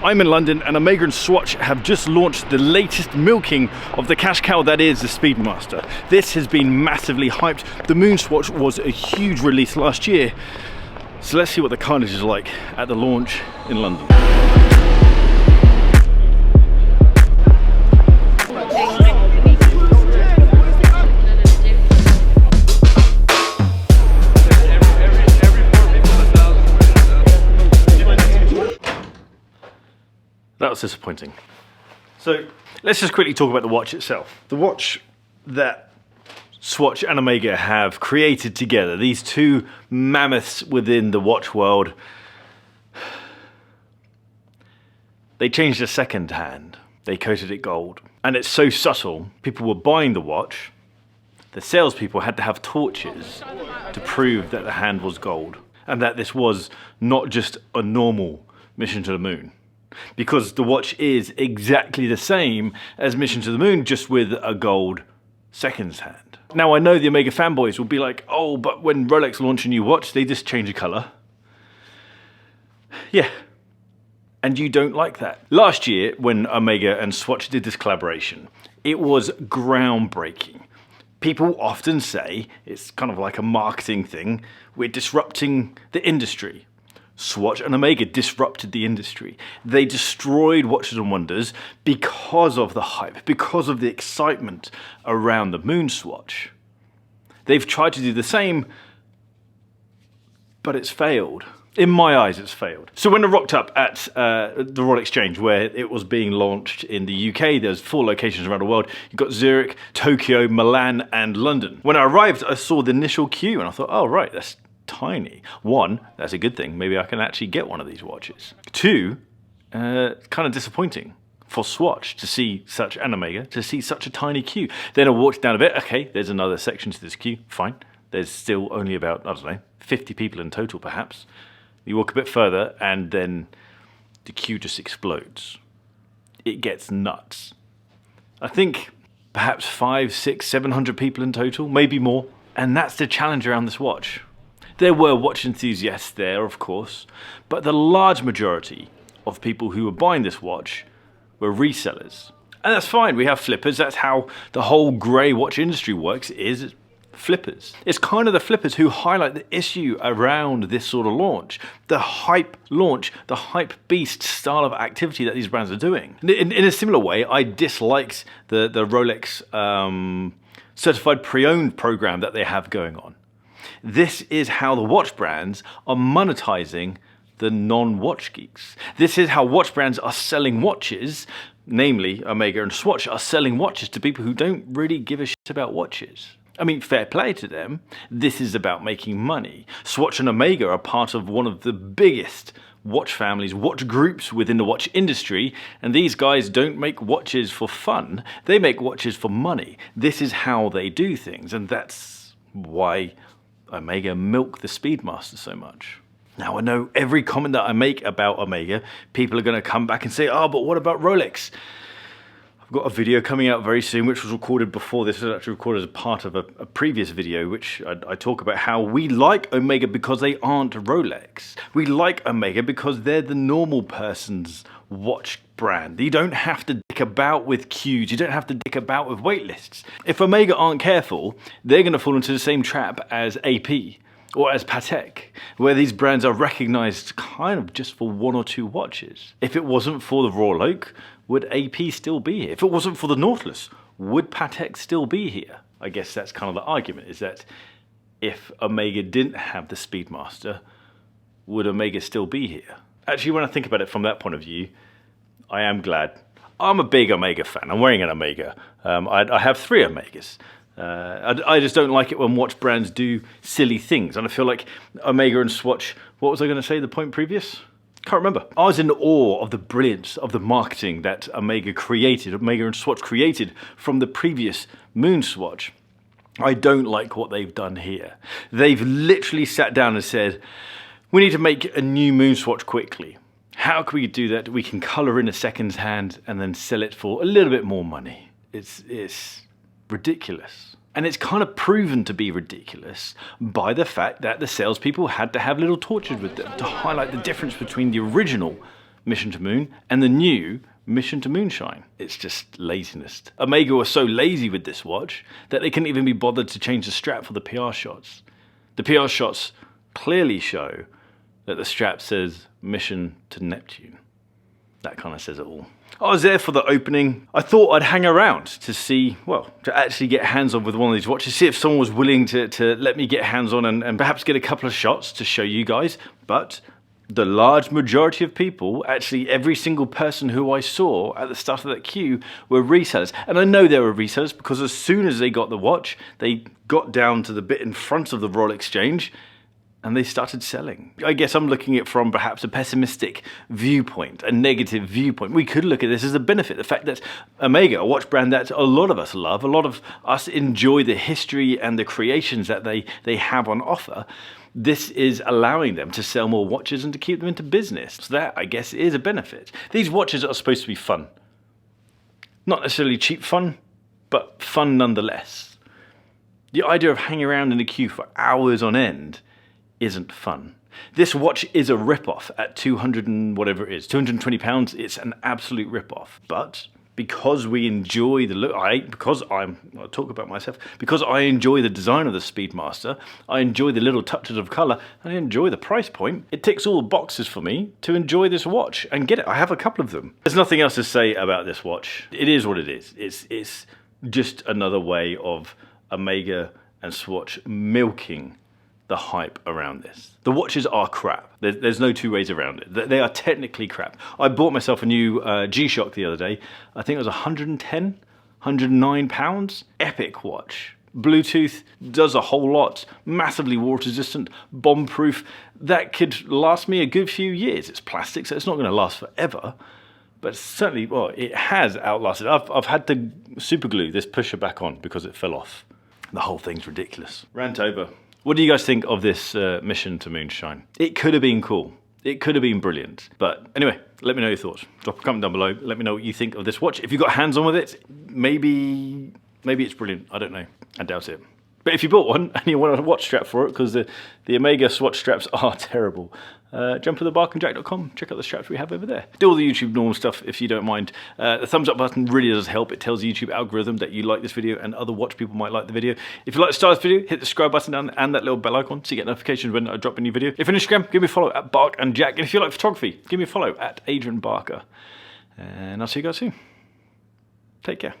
I'm in London and Omega and Swatch have just launched the latest milking of the cash cow that is the Speedmaster. This has been massively hyped. The MoonSwatch was a huge release last year. So let's see what the carnage is like at the launch in London. That was disappointing. So let's just quickly talk about the watch itself. The watch that Swatch and Omega have created together, these two mammoths within the watch world, they changed the second hand. They coated it gold. And it's so subtle, people were buying the watch, the salespeople had to have torches to prove that the hand was gold and that this was not just a normal mission to the moon. Because the watch is exactly the same as Mission to the Moon, just with a gold seconds hand. Now I know the Omega fanboys will be like, oh, but when Rolex launch a new watch, they just change the color. Yeah, and you don't like that. Last year, when Omega and Swatch did this collaboration, it was groundbreaking. People often say, it's kind of like a marketing thing, we're disrupting the industry. Swatch and Omega disrupted the industry. They destroyed Watches and Wonders because of the hype, because of the excitement around the MoonSwatch. They've tried to do the same, but it's failed. In my eyes, it's failed. So when I rocked up at the Royal Exchange, where it was being launched in the UK, there's 4 locations around the world. You've got Zurich, Tokyo, Milan, and London. When I arrived, I saw the initial queue, and I thought, oh, right, that's tiny. 1, that's a good thing. Maybe I can actually get one of these watches. 2, kind of disappointing for Swatch to see such, and Omega, to see such a tiny queue. Then I walked down a bit. Okay, there's another section to this queue. Fine. There's still only about, I don't know, 50 people in total, perhaps. You walk a bit further, and then the queue just explodes. It gets nuts. I think perhaps 500, 600, 700 people in total, maybe more. And that's the challenge around this watch. There were watch enthusiasts there, of course, but the large majority of people who were buying this watch were resellers. And that's fine, we have flippers. That's how the whole grey watch industry works, is flippers. It's kind of the flippers who highlight the issue around this sort of launch. The hype launch, the hype beast style of activity that these brands are doing. In a similar way, I disliked the Rolex certified pre-owned program that they have going on. This is how the watch brands are monetizing the non-watch geeks. This is how watch brands are selling watches, namely Omega and Swatch are selling watches to people who don't really give a shit about watches. I mean, fair play to them. This is about making money. Swatch and Omega are part of one of the biggest watch families, watch groups within the watch industry, and these guys don't make watches for fun. They make watches for money. This is how they do things, and that's why Omega milk the Speedmaster so much. Now I know every comment that I make about Omega, people are going to come back and say, oh, but what about Rolex? I've got a video coming out very soon, which was recorded before this. It was actually recorded as part of a previous video, which I talk about how we like Omega because they aren't Rolex. We like Omega because they're the normal person's watch brand. You don't have to dick about with queues. You don't have to dick about with wait lists. If Omega aren't careful, they're going to fall into the same trap as AP or as Patek, where these brands are recognized kind of just for 1 or 2 watches. If it wasn't for the Royal Oak, would AP still be here? If it wasn't for the Nautilus, would Patek still be here? I guess that's kind of the argument, is that if Omega didn't have the Speedmaster, would Omega still be here? Actually, when I think about it from that point of view, I am glad. I'm a big Omega fan. I'm wearing an Omega. I have 3 Omegas. I just don't like it when watch brands do silly things. And I feel like Omega and Swatch, what was I going to say, the point previous? Can't remember. I was in awe of the brilliance of the marketing that Omega and Swatch created from the previous MoonSwatch. I don't like what they've done here. They've literally sat down and said, we need to make a new MoonSwatch quickly. How can we do that? We can color in a second hand and then sell it for a little bit more money. It's ridiculous. And it's kind of proven to be ridiculous by the fact that the salespeople had to have little torches with them to highlight the difference between the original Mission to Moon and the new Mission to Moonshine. It's just laziness. Omega was so lazy with this watch that they couldn't even be bothered to change the strap for the PR shots. The PR shots clearly show that the strap says Mission to Neptune. That kind of says it all. I was there for the opening. I thought I'd hang around to see, well, to actually get hands-on with one of these watches, see if someone was willing to let me get hands-on and perhaps get a couple of shots to show you guys. But the large majority of people, actually every single person who I saw at the start of that queue, were resellers. And I know they were resellers because as soon as they got the watch, they got down to the bit in front of the Royal Exchange and they started selling. I guess I'm looking at it from perhaps a pessimistic viewpoint, a negative viewpoint. We could look at this as a benefit. The fact that Omega, a watch brand that a lot of us love, a lot of us enjoy the history and the creations that they have on offer, this is allowing them to sell more watches and to keep them into business. So that, I guess, is a benefit. These watches are supposed to be fun. Not necessarily cheap fun, but fun nonetheless. The idea of hanging around in a queue for hours on end isn't fun. This watch is a rip-off at 200 and whatever it is, £220. It's an absolute rip-off. But because we enjoy the look, I'll talk about myself, because I enjoy the design of the Speedmaster, I enjoy the little touches of colour, and I enjoy the price point, it ticks all the boxes for me to enjoy this watch and get it. I have a couple of them. There's nothing else to say about this watch. It is what it is. It's just another way of Omega and Swatch milking the hype around this. The watches are crap. There's no two ways around it. They are technically crap. I bought myself a new G-Shock the other day. I think it was 110, 109 pounds. Epic watch. Bluetooth does a whole lot. Massively water resistant, bomb proof. That could last me a good few years. It's plastic, so it's not going to last forever. But certainly, well, it has outlasted. I've had to super glue this pusher back on because it fell off. The whole thing's ridiculous. Rant over. What do you guys think of this Mission to Moonshine? It could have been cool. It could have been brilliant. But anyway, let me know your thoughts. Drop a comment down below. Let me know what you think of this watch. If you got hands on with it, maybe it's brilliant. I don't know. I doubt it. But if you bought one and you want a watch strap for it, because the Omega Swatch straps are terrible, jump to thebarkandjack.com, check out the straps we have over there. Do all the YouTube normal stuff if you don't mind. The thumbs up button really does help. It tells the YouTube algorithm that you like this video and other watch people might like the video. If you like the style of this video, hit the subscribe button down and that little bell icon so you get notifications when I drop a new video. If you're on Instagram, give me a follow at barkandjack. And if you like photography, give me a follow at Adrian Barker. And I'll see you guys soon. Take care.